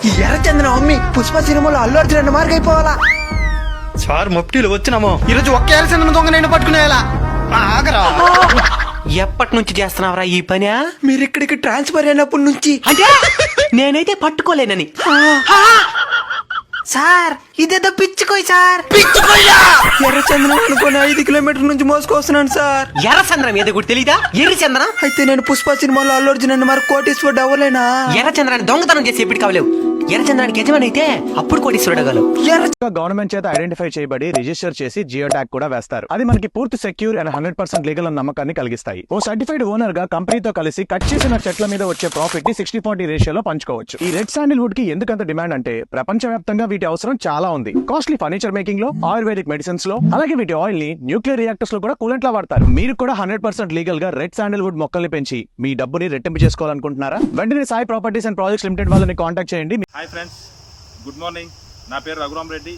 ఈ ఎర్రచందనం అమ్మి పుష్ప సినిమాలో అల్లు అర్జున్ అన్న మార్క్ అయిపోవాలా. సార్ మఫ్టీలు వచ్చినామో ఈరోజు ఒక్క ఎర్రచందనం దొంగ నేను పట్టుకునేలా. ఆగరా, ఎప్పటి నుంచి చేస్తున్నావురా ఈ పని? మీరు ఇక్కడికి ట్రాన్స్ఫర్ అయినప్పటి నుంచి. అంటే నేనైతే పట్టుకోలేనని. సార్ ఇదేదో పిచ్చుకోయ్ సార్. పిచ్చుకోయ్యా! ఎర్రచందనం అనుకుని 5 కిలోమీటర్ల నుంచి మోసుకొస్తున్నాను సార్. ఎర్రచంద్రం ఏదో కూడా తెలీదా? ఎర్రచంద్రం అయితే నేను పుష్ప సినిమాలో అల్లు అర్జున్ అన్న మరి కోటీశ్వరుడు అవ్వలేనా? ఎర్రచంద్రాన్ని దొంగతనం చేసి ఎప్పటి కావలేవు. ఎర్రచంద్రానికి యజమాని అయితే అప్పుడు కోటీశ్వరుడు అవ్వగలవు. గవర్నమెంట్ చేత ఐడెంటిఫై చేయబడి రిజిస్టర్ చేసి జియో ట్యాగ్ కూడా వేస్తారు. అది మనకి పూర్తి సెక్యూర్ అండ్ 100% లీగల్ అన్న నమ్మకాన్ని కలిగిస్తాయి. ఓ సర్టిఫైడ్ ఓనర్ గా కంపెనీతో కలిసి కట్ చేసిన చెట్ల మీద వచ్చే ప్రాఫిట్ ని 60-40 రేషియోలో పంచుకోవచ్చు. ఈ రెడ్ శాండిల్వుడ్ కి ఎందుకంత డిమాండ్ అంటే ప్రపంచవ్యాప్తంగా వీటి అవసరం చాలా ఉంది. కాస్ట్లీ ఫర్నిచర్ మేకింగ్ లో, ఆయుర్వేదిక్ మెడిసిన్స్ లో, అలాగే వీటి ఆయిల్ ని న్యూక్లియర్ రియాక్టర్స్ లో కూడా కూలెంట్ లా వాడతారు. మీరు కూడా 100% లీగల్ గా రెడ్ శాండిల్వుడ్ మొక్కల్ని పెంచి మీ డబ్బుని రెట్టింపు చేసుకోవాలనుకుంటున్నారా? వెంటనే Sai properties and projects limited వాళ్ళని కాంటాక్ట్ చేయండి. Hi friends, good morning. నా పేరు రఘురామ్ రెడ్డి.